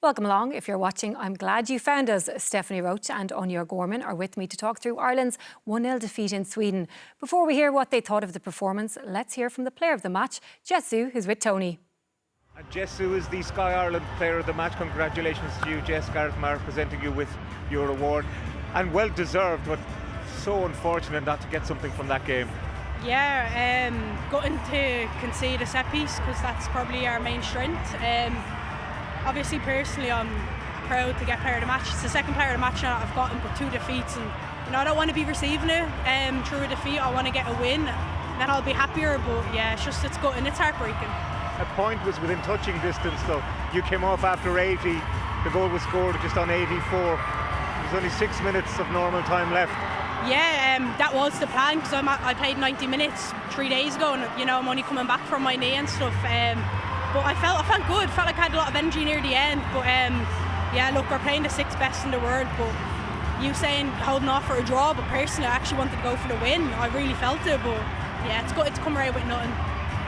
Welcome along. If you're watching, I'm glad you found us. Stephanie Roche and Anya Gorman are with me to talk through Ireland's 1-0 defeat in Sweden. Before we hear what they thought of the performance, let's hear from the player of the match, Jessu, who's with Tony. And Jessu is the Sky Ireland player of the match. Congratulations to you, Jess. Gareth Maher presenting you with your award. And well deserved, but so unfortunate not to get something from that game. Yeah, gutting to concede a set piece because that's probably our main strength. Obviously, personally, I'm proud to get player of the match. It's the second player of the match now I've gotten, but 2 defeats, and I don't want to be receiving it through a defeat. I want to get a win, then I'll be happier. But yeah, it's gutting, it's heartbreaking. A point was within touching distance, though. You came off after 80. The goal was scored just on 84. There's only 6 minutes of normal time left. Yeah, that was the plan because I played 90 minutes 3 days ago, and I'm only coming back from my knee and stuff. But I felt good. Felt like I had a lot of energy near the end. But yeah, look, we're playing the 6th best in the world. But you saying holding off for a draw, but personally, I actually wanted to go for the win. I really felt it. But yeah, it's good. It's come away with nothing.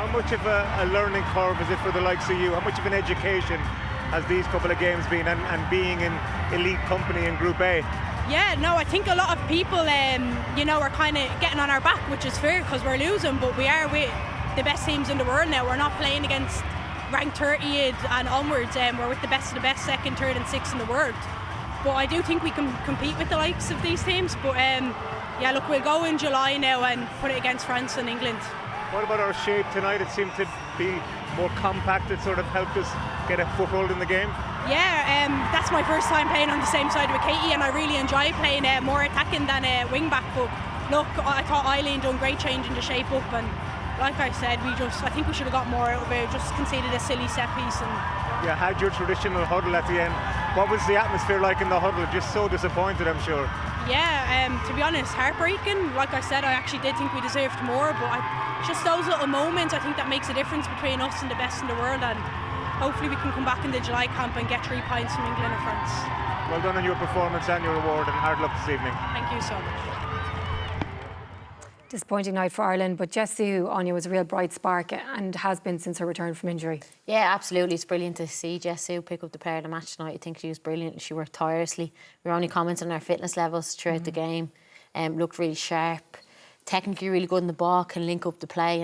How much of a learning curve is it for the likes of you? How much of an education has these couple of games been, and being in elite company in Group A? Yeah, no, I think a lot of people, are kind of getting on our back, which is fair because we're losing. But we are with the best teams in the world now. We're not playing against ranked 30th and onwards. We're with the best of the best, 2nd, 3rd and 6th in the world. But I do think we can compete with the likes of these teams. But yeah, look, we'll go in July now and put it against France and England. What about our shape tonight? It seemed to be more compact. It sort of helped us get a foothold in the game. Yeah, that's my first time playing on the same side with Katie, and I really enjoy playing more attacking than wing back. But look, I thought Aine done great changing the shape up, and like I said, I think we should have got more out of it. Just conceded a silly set piece. And yeah, had your traditional huddle at the end. What was the atmosphere like in the huddle? Just so disappointed, I'm sure. Yeah, to be honest, heartbreaking. Like I said, I actually did think we deserved more, but just those little moments, I think that makes a difference between us and the best in the world. And hopefully we can come back in the July camp and get 3 points from England and France. Well done on your performance and your award, and hard luck this evening. Thank you so much. Disappointing night for Ireland, but Jessu, Anya, was a real bright spark and has been since her return from injury. Yeah, absolutely. It's brilliant to see Jessu pick up the player of the match tonight. I think she was brilliant. She worked tirelessly. We were only commenting on her fitness levels throughout the game. Looked really sharp, technically really good in the ball, can link up the play,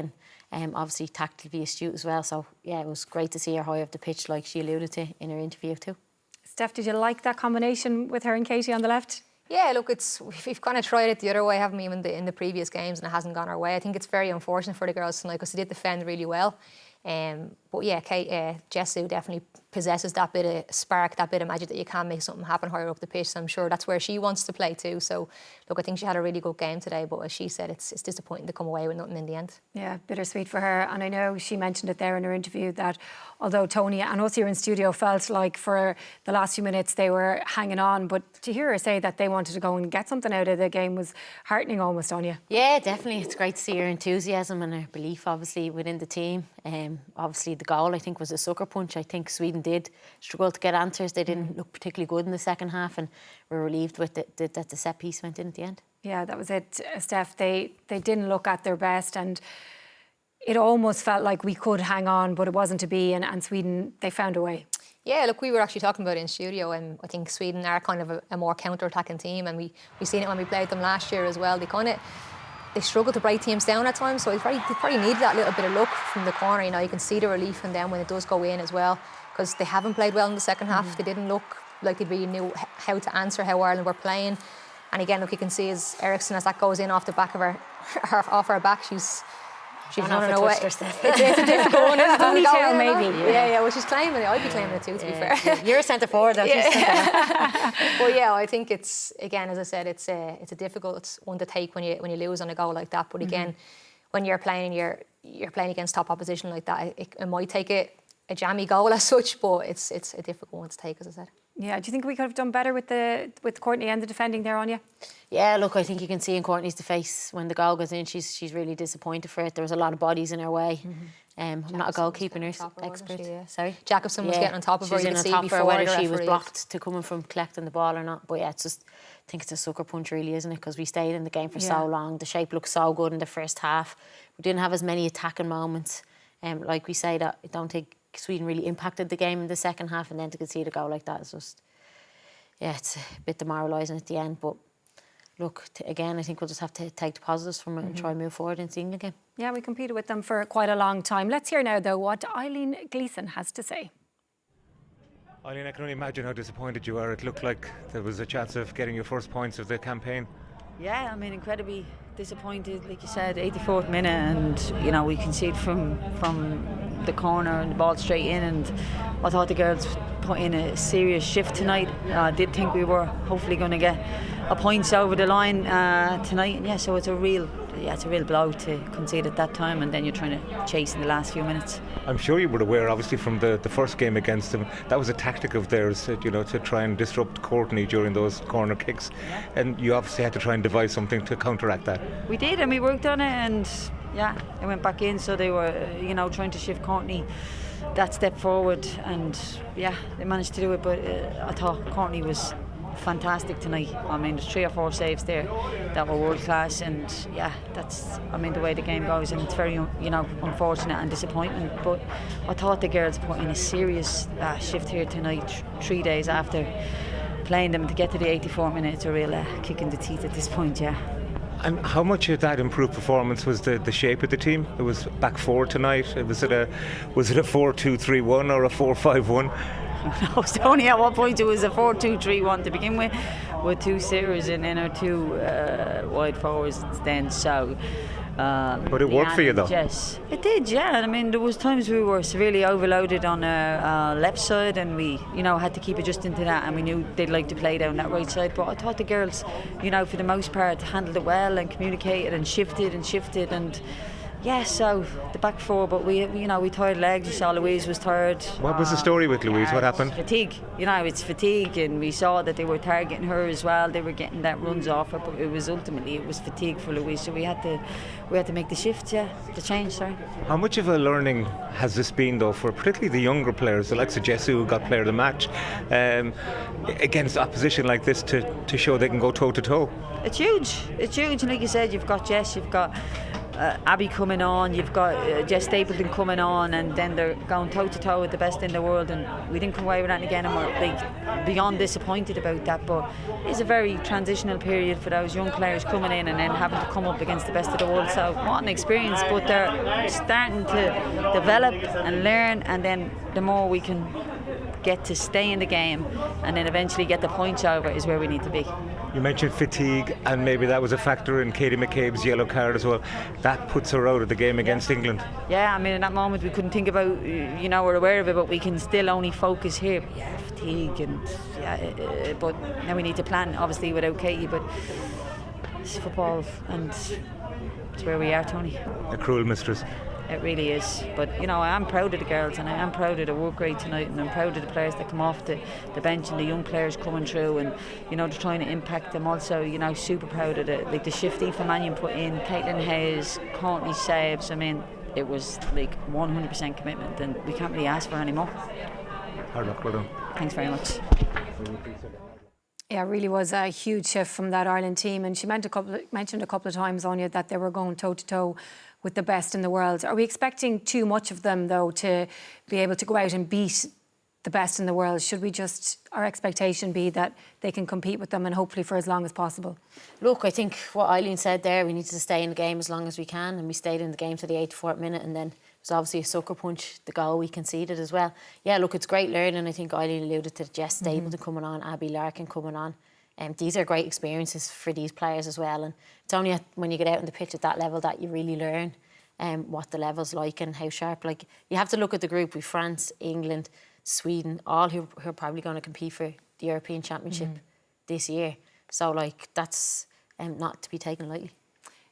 and obviously tactically astute as well. So yeah, it was great to see her high off the pitch, like she alluded to in her interview too. Steph, did you like that combination with her and Katie on the left? Yeah, look, we've kind of tried it the other way, haven't we, in the previous games, and it hasn't gone our way. I think it's very unfortunate for the girls tonight because they did defend really well. But yeah, Jessu definitely possesses that bit of spark, that bit of magic that you can make something happen higher up the pitch. So I'm sure that's where she wants to play too. So look, I think she had a really good game today, but as she said, it's disappointing to come away with nothing in the end. Yeah, bittersweet for her. And I know she mentioned it there in her interview that although Tony and us here in studio felt like for the last few minutes they were hanging on, but to hear her say that they wanted to go and get something out of the game was heartening almost, Anya. Yeah, definitely. It's great to see her enthusiasm and her belief, obviously, within the team. Obviously, the goal, I think, was a sucker punch. I think Sweden did struggle to get answers. They didn't look particularly good in the second half, and we're relieved with that the set piece went in at the end. Yeah, that was it, Steph. They didn't look at their best, and it almost felt like we could hang on, but it wasn't to be, and Sweden, they found a way. Yeah, look, we were actually talking about it in studio, and I think Sweden are kind of a more counter-attacking team, and we seen it when we played them last year as well. They struggle to break teams down at times, so they probably needed that little bit of luck from the corner. You can see the relief in them when it does go in as well, because they haven't played well in the second half. They didn't look like they really knew how to answer how Ireland were playing. And again, look, you can see as Eriksson, as that goes in off the back of her, off her back, she's running away. It's a difficult one, isn't it? Ponytail, maybe. Yeah, well, she's claiming it. I'd be claiming it too, to be fair. You're a centre forward, though. Yeah. But yeah, I think it's, again, as I said, it's a difficult one to take when you lose on a goal like that. But again, when you're playing against top opposition like that, it might take a jammy goal as such, but it's a difficult one to take, as I said. Yeah, do you think we could have done better with Courtney and the defending there, Anya? Yeah, look, I think you can see in Courtney's face when the goal goes in, she's really disappointed for it. There was a lot of bodies in her way. I'm not a goalkeeping expert. Sorry? Jacobson was getting on top of her. She You was could in on see top of her, before whether the she was referee. blocked to coming from collecting the ball or not. But yeah, it's just, I think it's a sucker punch really, isn't it? Because we stayed in the game for so long. The shape looked so good in the first half. We didn't have as many attacking moments. Like we say, that I don't think Sweden really impacted the game in the second half, and then to concede a goal like that is just, yeah, it's a bit demoralising at the end. But look, again, I think we'll just have to take the positives from it and try and move forward into the England game. Yeah, we competed with them for quite a long time. Let's hear now, though, what Aine Gleeson has to say. Eileen, I can only imagine how disappointed you are. It looked like there was a chance of getting your first points of the campaign. Yeah, I mean, incredibly disappointed, like you said, 84th minute, and you know, we conceded from the corner and the ball straight in, and I thought the girls put in a serious shift tonight. I did think we were hopefully going to get a points over the line tonight, and yeah, so it's a real blow to concede at that time, and then you're trying to chase in the last few minutes. I'm sure you were aware, obviously, from the first game against them, that was a tactic of theirs, you know, to try and disrupt Courtney during those corner kicks, and you obviously had to try and devise something to counteract that. We did, and we worked on it, and yeah, it went back in, so they were, you know, trying to shift Courtney that step forward, and yeah, they managed to do it. But I thought Courtney was fantastic tonight. I mean, there's 3 or 4 saves there that were world class, and yeah, that's, I mean, the way the game goes, and it's very, you know, unfortunate and disappointing. But I thought the girls put in a serious shift here tonight, 3 days after playing them, to get to the 84th minute. It's a real kick in the teeth at this point, yeah. And how much of that improved performance was the shape of the team? It was back four tonight. Was it a 4-2-3-1 or a 4-5-1? No, it's only at one point it was a 4-2-3-1 to begin with 2 sitters and then our 2 wide forwards then. So. But it worked for you though? Yes, it did, yeah. I mean, there was times we were severely overloaded on our left side, and we, you know, had to keep adjusting to that, and we knew they'd like to play down that right side. But I thought the girls, you know, for the most part handled it well and communicated and shifted and yeah, so the back four, but we tired legs. We saw Louise was tired. What was the story with Louise? What happened? Fatigue. You know, it's fatigue, and we saw that they were targeting her as well. They were getting that runs off her, but it was fatigue for Louise. So we had to make the shift, the change. Sorry. How much of a learning has this been, though, for particularly the younger players, the likes of Jessu, who got player of the match, against opposition like this, to show they can go toe to toe? It's huge. It's huge, and like you said, you've got Jess, you've got Abby coming on, you've got Jess Stapleton coming on, and then they're going toe to toe with the best in the world, and we didn't come away with that again, and we're like beyond disappointed about that. But it's a very transitional period for those young players coming in and then having to come up against the best of the world. So what an experience, but they're starting to develop and learn, and then the more we can get to stay in the game and then eventually get the points over is where we need to be. You mentioned fatigue, and maybe that was a factor in Katie McCabe's yellow card as well. That puts her out of the game against England. Yeah, I mean, in that moment we couldn't think about, you know, we're aware of it, but we can still only focus here. But yeah, fatigue, and but now we need to plan, obviously, without Katie, but it's football, and it's where we are, Tony. A cruel mistress. It really is, but you know, I am proud of the girls, and I am proud of the work rate tonight, and I'm proud of the players that come off the bench and the young players coming through, and you know, they're trying to impact them. Also, you know, super proud of the shift Aoife Mannion put in, Caitlin Hayes, Courtney saves. I mean, it was like 100% commitment, and we can't really ask for any more. Hard luck, well done. Thanks very much. Yeah, it really was a huge shift from that Ireland team, and she mentioned a couple of times, Anya, that they were going toe to toe with the best in the world. Are we expecting too much of them, though, to be able to go out and beat the best in the world? Should we our expectation be that they can compete with them and hopefully for as long as possible? Look, I think what Eileen said there, we need to stay in the game as long as we can, and we stayed in the game to the 84th minute, and then it was obviously a sucker punch, the goal we conceded as well. Yeah, look, it's great learning. I think Eileen alluded to Jess Stapleton coming on, Abby Larkin coming on. These are great experiences for these players as well, and it's only when you get out on the pitch at that level that you really learn what the level's like and how sharp. Like, you have to look at the group with France, England, Sweden, all who are probably going to compete for the European Championship this year. So, like, that's not to be taken lightly.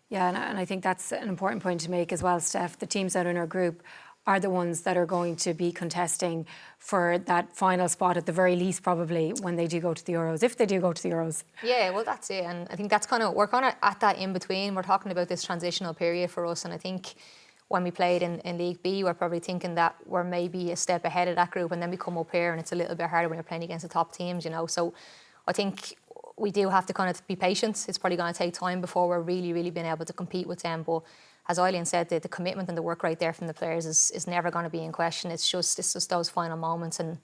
Yeah, and I think that's an important point to make as well, Steph. The teams that are in our group are the ones that are going to be contesting for that final spot at the very least, probably, when they do go to the Euros, if they do go to the Euros. Yeah, well, that's it. And I think that's we're kind of at that in-between. We're talking about this transitional period for us. And I think when we played in League B, we're probably thinking that we're maybe a step ahead of that group. And then we come up here and it's a little bit harder when you're playing against the top teams, you know. So I think we do have to kind of be patient. It's probably going to take time before we're really being able to compete with them. But as Aine said, the commitment and the work right there from the players is never going to be in question. It's just those final moments and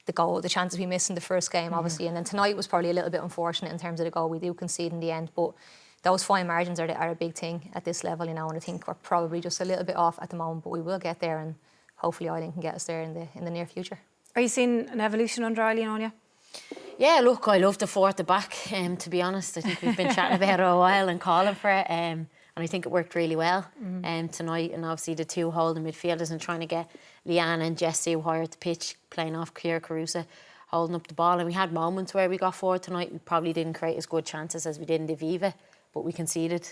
the goal, the chances we missed in the first game, obviously. And then tonight was probably a little bit unfortunate in terms of the goal we do concede in the end. But those fine margins are a big thing at this level, you know. And I think we're probably just a little bit off at the moment, but we will get there. And hopefully Aine can get us there in the near future. Are you seeing an evolution under Aine, Anya? Yeah, look, I love the four at the back, to be honest. I think we've been chatting about it a while and calling for it. And I think it worked really well tonight. And obviously the two holding midfielders and trying to get Leanne and Jessie higher at the pitch, playing off Ciara Carusa, holding up the ball. And we had moments where we got forward tonight. We probably didn't create as good chances as we did in the Viva, but we conceded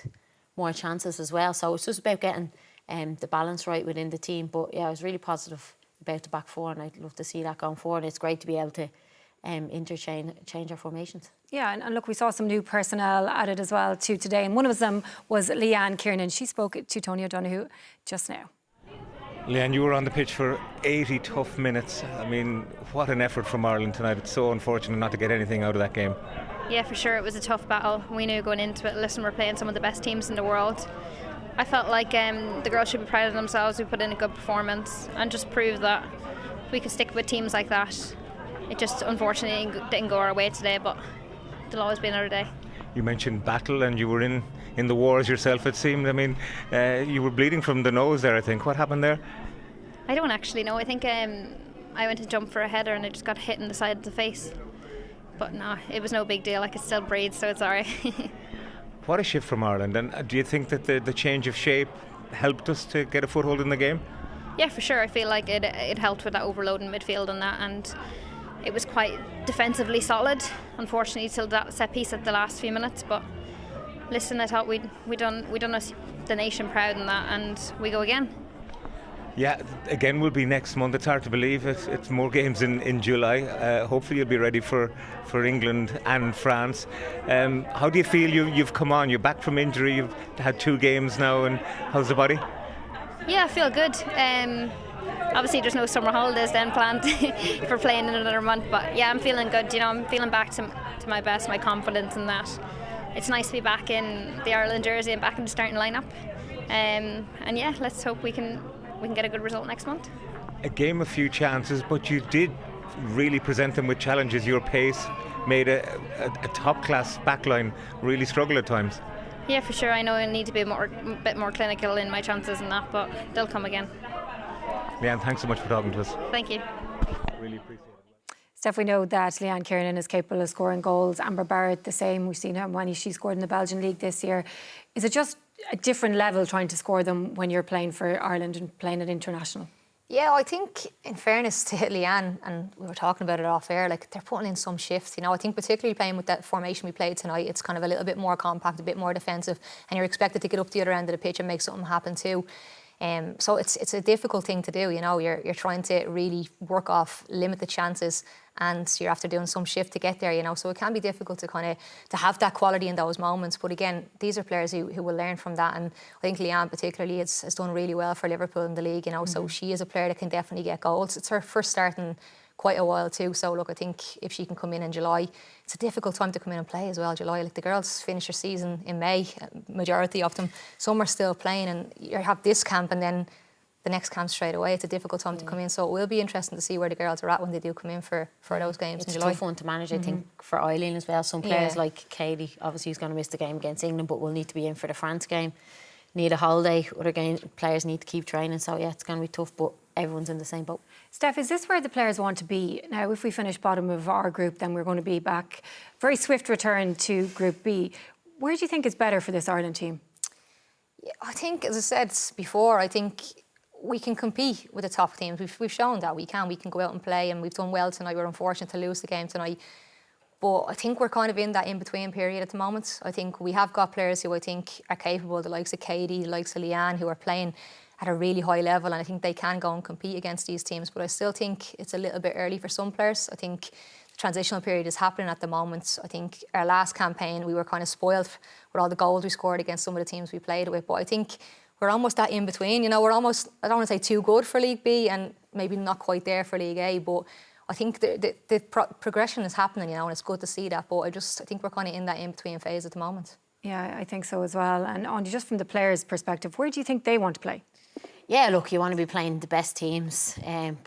more chances as well. So it's just about getting the balance right within the team. But yeah, I was really positive about the back four, and I'd love to see that going forward. It's great to be able to change our formations. Yeah, and look, we saw some new personnel added as well too today, and one of them was Leanne Kiernan. She spoke to Tony O'Donoghue just now. Leanne, you were on the pitch for 80 tough minutes. I mean, what an effort from Ireland tonight. It's so unfortunate not to get anything out of that game. Yeah, for sure, it was a tough battle. We knew going into it, listen, we're playing some of the best teams in the world. I felt like the girls should be proud of themselves. We put in a good performance and just proved that we could stick with teams like that. It just unfortunately didn't go our way today, but there'll always be another day. You mentioned battle, and you were in the wars yourself, it seemed. I mean, you were bleeding from the nose there, I think. What happened there? I don't actually know. I think I went to jump for a header and I just got hit in the side of the face. But no, it was no big deal. I could still breathe, so it's all right. What a shift from Ireland. And do you think that the change of shape helped us to get a foothold in the game? Yeah, for sure. I feel like it helped with that overload in midfield and that, and it was quite defensively solid, unfortunately, till that set piece at the last few minutes. But listen, I thought we done us, the nation proud in that, and we go again. Yeah, again we'll be next month. It's hard to believe it's more games in July. Hopefully you'll be ready for England and France. How do you feel you've come on? You're back from injury, you've had 2 games now, and how's the body? Yeah, I feel good. Obviously there's no summer holidays then planned for playing in another month, but yeah, I'm feeling good. You know, I'm feeling back to my best, my confidence in that. It's nice to be back in the Ireland jersey and back in the starting lineup. And yeah, let's hope we can get a good result next month. A game, a few chances, but you did really present them with challenges. Your pace made a top-class backline really struggle at times. Yeah, for sure. I know I need to be a bit more clinical in my chances and that, but they'll come again. Leanne, thanks so much for talking to us. Thank you. Really appreciate it. Steph, we know that Leanne Kiernan is capable of scoring goals. Amber Barrett, the same. We've seen how many she scored in the Belgian League this year. Is it just a different level trying to score them when you're playing for Ireland and playing at international? Yeah, I think in fairness to Leanne, and we were talking about it off air, like they're putting in some shifts. You know, I think particularly playing with that formation we played tonight, it's kind of a little bit more compact, a bit more defensive, and you're expected to get up the other end of the pitch and make something happen too. So it's a difficult thing to do, you know. You're trying to really work off, limit the chances, and you're after doing some shift to get there, you know. So it can be difficult to have that quality in those moments. But again, these are players who will learn from that, and I think Leanne particularly has done really well for Liverpool in the league, you know. So she is a player that can definitely get goals. It's her first start in quite a while too. So look, I think if she can come in July, it's a difficult time to come in and play as well. July, like the girls finish their season in May, majority of them. Some are still playing, and you have this camp and then the next camp straight away. It's a difficult time to come in, so it will be interesting to see where the girls are at when they do come in for those games in July. It's a tough one to manage, I think, for Eileen as well. Some players like Katie, obviously, who's going to miss the game against England, but will need to be in for the France game. Need a holiday. Other players need to keep training, so yeah, it's going to be tough, but everyone's in the same boat. Steph, is this where the players want to be? Now, if we finish bottom of our group, then we're going to be back. Very swift return to Group B. Where do you think is better for this Ireland team? Yeah, I think, as I said before, I think we can compete with the top teams. We've shown that we can go out and play, and we've done well tonight. We're unfortunate to lose the game tonight. But I think we're kind of in that in-between period at the moment. I think we have got players who I think are capable, the likes of Katie, the likes of Leanne, who are playing at a really high level, and I think they can go and compete against these teams. But I still think it's a little bit early for some players. I think the transitional period is happening at the moment. I think our last campaign, we were kind of spoiled with all the goals we scored against some of the teams we played with. But I think we're almost that in between. You know, we're almost, I don't want to say too good for League B and maybe not quite there for League A, but I think the progression is happening, you know, and it's good to see that. But I think we're kind of in that in-between phase at the moment. Yeah, I think so as well. And Aine, just from the players' perspective, where do you think they want to play? Yeah, look, you want to be playing the best teams,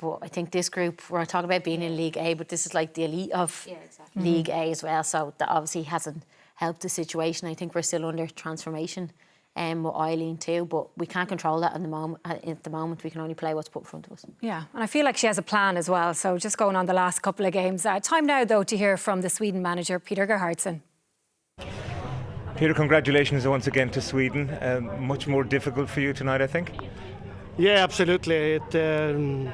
but I think this group, we're talking about being in League A, but this is like the elite of League A as well, so that obviously hasn't helped the situation. I think we're still under transformation with Eileen too, but we can't control that at the moment. We can only play what's put in front of us. Yeah, and I feel like she has a plan as well, so just going on the last couple of games. Time now, though, to hear from the Sweden manager, Peter Gerhardsson. Peter, congratulations once again to Sweden. Much more difficult for you tonight, I think. Yeah, absolutely. And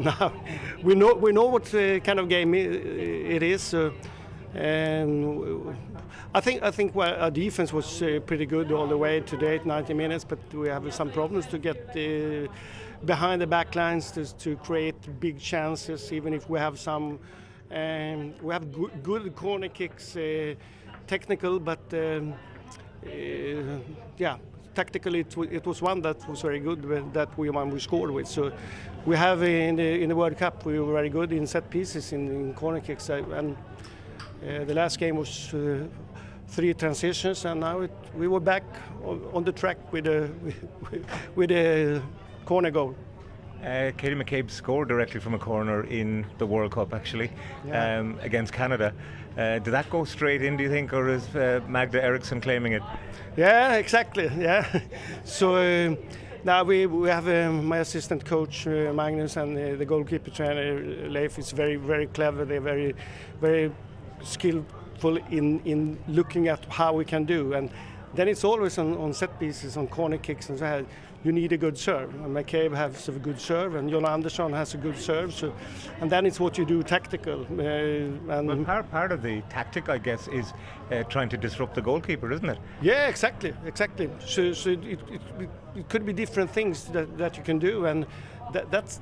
now we know what kind of game it is. I think our defense was pretty good all the way today, 90 minutes. But we have some problems to get behind the back lines to create big chances. Even if we have some, we have good corner kicks, technical, but yeah. Tactically, it was one that was very good that we scored with. So we have in the World Cup, we were very good in set pieces in corner kicks. And the last game was 3 transitions, and now we were back on the track with a corner goal. Katie McCabe scored directly from a corner in the World Cup, actually, against Canada. Did that go straight in, do you think, or is Magda Eriksson claiming it? Yeah, exactly. Yeah. So now we have my assistant coach Magnus and the goalkeeper trainer Leif is very, very clever. They're very, very skillful in looking at how we can do. And then it's always on set pieces, on corner kicks and so you need a good serve. And McCabe has a good serve, and Jonna Andersson has a good serve. So, and then it's what you do tactical. Well, part of the tactic, I guess, is trying to disrupt the goalkeeper, isn't it? Yeah, exactly. So it could be different things that you can do, and that's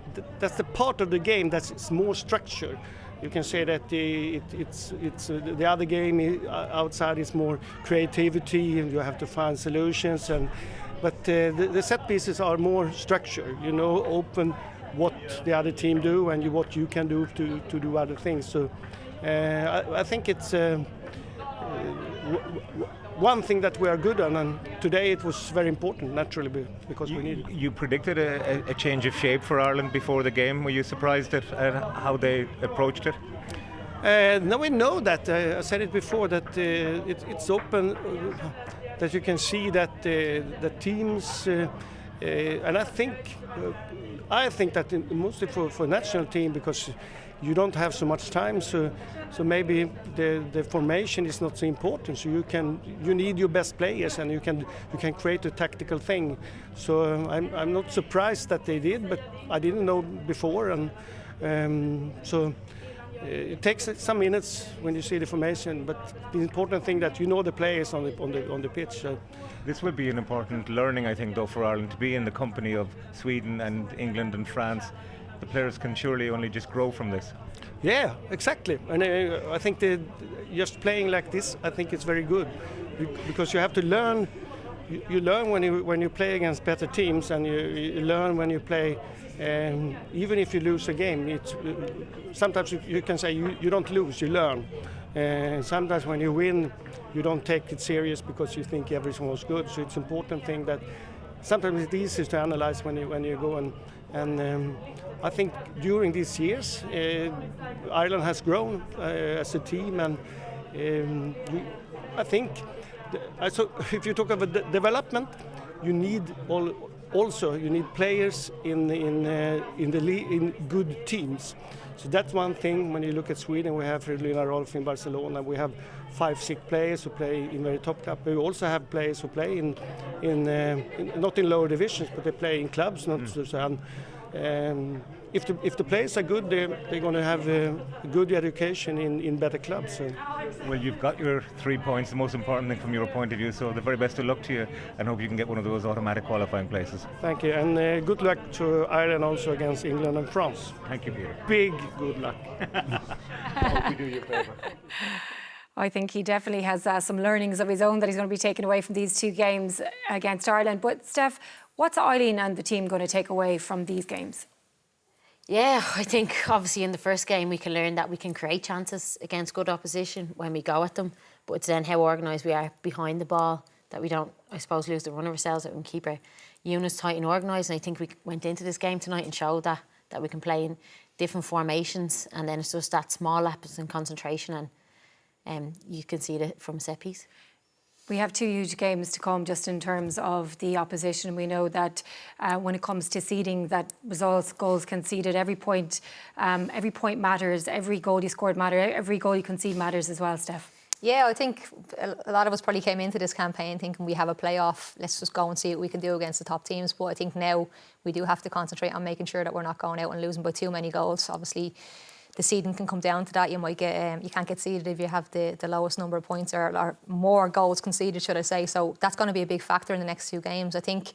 the part of the game that's more structured. You can say that it's the other game outside is more creativity, and you have to find solutions. But the set pieces are more structured. You know, open what the other team do and what you can do to do other things. So I think it's one thing that we are good on, and today it was very important, naturally, because we need it. You predicted a change of shape for Ireland before the game. Were you surprised at how they approached it? No, we know that. I said it before, that it's open, that you can see that the teams, and I think that mostly for national team, because you don't have so much time, so maybe the formation is not so important. So you need your best players, and you can create a tactical thing. So I'm not surprised that they did, but I didn't know before, and so it takes some minutes when you see the formation. But the important thing that you know the players on the pitch. This will be an important learning, I think, though, for Ireland to be in the company of Sweden and England and France. The players can surely only just grow from this. Yeah, exactly. And I think just playing like this, I think it's very good, because you have to learn. You learn when you play against better teams, and you learn when you play. Even if you lose a game, sometimes you can say you don't lose, you learn. Sometimes when you win, you don't take it serious because you think everything was good. So it's an important thing that sometimes it's easy to analyze when you go and I think during these years Ireland has grown as a team, and I think so if you talk about development, you need you need players in good teams. So that's one thing. When you look at Sweden, we have Lina Rolf in Barcelona. We have 5-6 players who play in very top club. We also have players who play in not in lower divisions, but they play in clubs. if the players are good, they're going to have a good education in better clubs. So. Well, you've got your 3 points, the most important thing from your point of view, so the very best of luck to you, and hope you can get one of those automatic qualifying places. Thank you, and good luck to Ireland also against England and France. Thank you, Peter. Big good luck. Hope we do you a favour. I think he definitely has some learnings of his own that he's going to be taking away from these 2 games against Ireland. But Steph, what's Eileen and the team going to take away from these games? Yeah, I think obviously in the first game we can learn that we can create chances against good opposition when we go at them, but it's then how organised we are behind the ball that we don't, I suppose, lose the run of ourselves, that we can keep our units tight and organised. And I think we went into this game tonight and showed that we can play in different formations, and then it's just that small lapse in concentration, and you can see it from a set piece. We have 2 huge games to come just in terms of the opposition. We know that when it comes to seeding, that results, goals conceded, every point matters, every goal you scored matters, every goal you concede matters as well, Steph. Yeah, I think a lot of us probably came into this campaign thinking we have a playoff, let's just go and see what we can do against the top teams. But I think now we do have to concentrate on making sure that we're not going out and losing by too many goals. Obviously, the seeding can come down to that. You might get you can't get seeded if you have the lowest number of points or more goals conceded, should I say. So that's going to be a big factor in the next 2 games. I think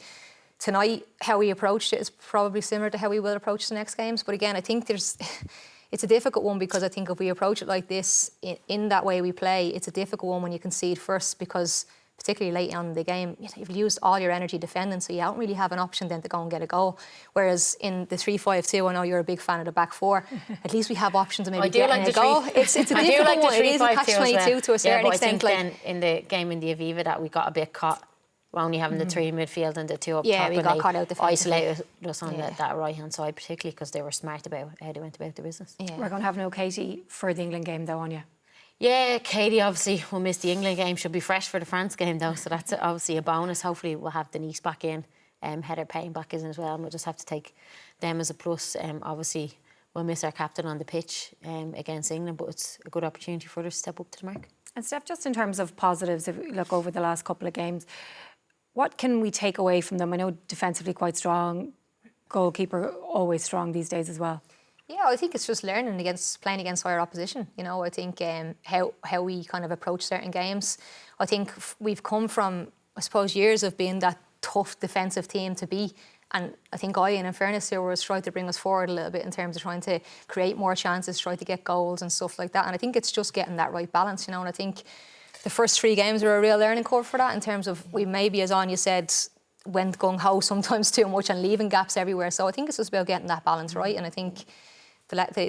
tonight how we approached it is probably similar to how we will approach the next games. But again, I think it's a difficult one, because I think if we approach it like this, in that way we play, it's a difficult one when you concede first, because particularly late on in the game, you've used all your energy defending, so you don't really have an option then to go and get a goal. Whereas in the 3-5-2, I know you're a big fan of the back 4, at least we have options of maybe getting a goal. It's a difficult one. It is a catch-22 to a certain extent. But I think then in the game in the Aviva that we got a bit caught, only having the 3 in midfield and the 2 up top. Yeah, we got caught out defensively. Isolated us on that right-hand side, particularly because they were smart about how they went about their business. Yeah. We're going to have no Katie for the England game though, Anya. Yeah, Katie obviously will miss the England game. She'll be fresh for the France game though, so that's obviously a bonus. Hopefully we'll have Denise back in, Heather Payne back in as well, and we'll just have to take them as a plus. Obviously we'll miss our captain on the pitch against England, but it's a good opportunity for us to step up to the mark. And Steph, just in terms of positives, if we look over the last couple of games, what can we take away from them? I know defensively quite strong, goalkeeper always strong these days as well. Yeah, I think it's just learning playing against higher opposition. You know, I think how we kind of approach certain games. I think we've come from, I suppose, years of being that tough defensive team to be. And I think Aine, in fairness here, was trying to bring us forward a little bit in terms of trying to create more chances, try to get goals and stuff like that. And I think it's just getting that right balance, you know. And I think the first 3 games were a real learning curve for that, in terms of we maybe, as Anya said, went gung-ho sometimes too much and leaving gaps everywhere. So I think it's just about getting that balance right. And I think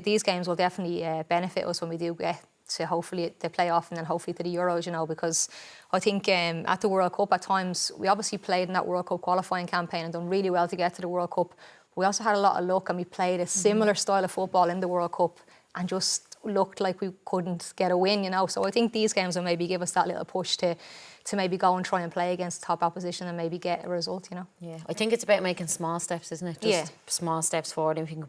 these games will definitely benefit us when we do get to hopefully the playoff and then hopefully to the Euros, you know, because I think at the World Cup at times, we obviously played in that World Cup qualifying campaign and done really well to get to the World Cup. We also had a lot of luck and we played a similar style of football in the World Cup and just looked like we couldn't get a win, you know. So I think these games will maybe give us that little push to maybe go and try and play against top opposition and maybe get a result, you know. Yeah, I think it's about making small steps, isn't it? Just small steps forward. If you can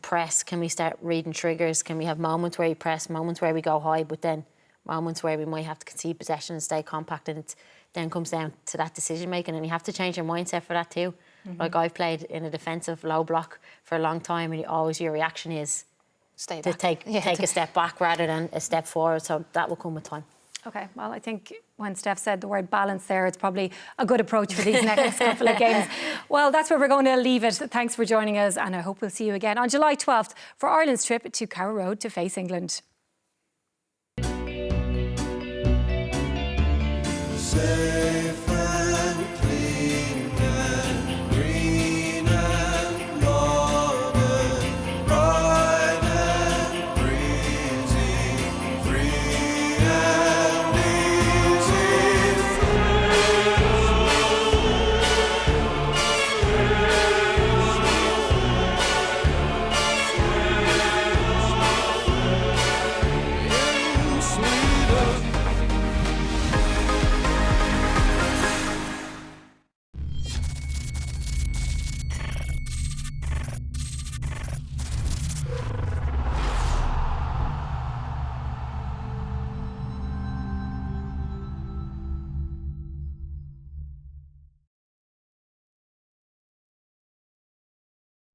press, can we start reading triggers? Can we have moments where you press, moments where we go high, but then moments where we might have to concede possession and stay compact, and it then comes down to that decision making, and you have to change your mindset for that too. Like I've played in a defensive low block for a long time, and always your reaction is stay to back. take a step back rather than a step forward, so that will come with time. Okay, well, I think when Steph said the word balance there, it's probably a good approach for these next couple of games. Well, that's where we're going to leave it. Thanks for joining us, and I hope we'll see you again on July 12th for Ireland's trip to Crowe Road to face England. Say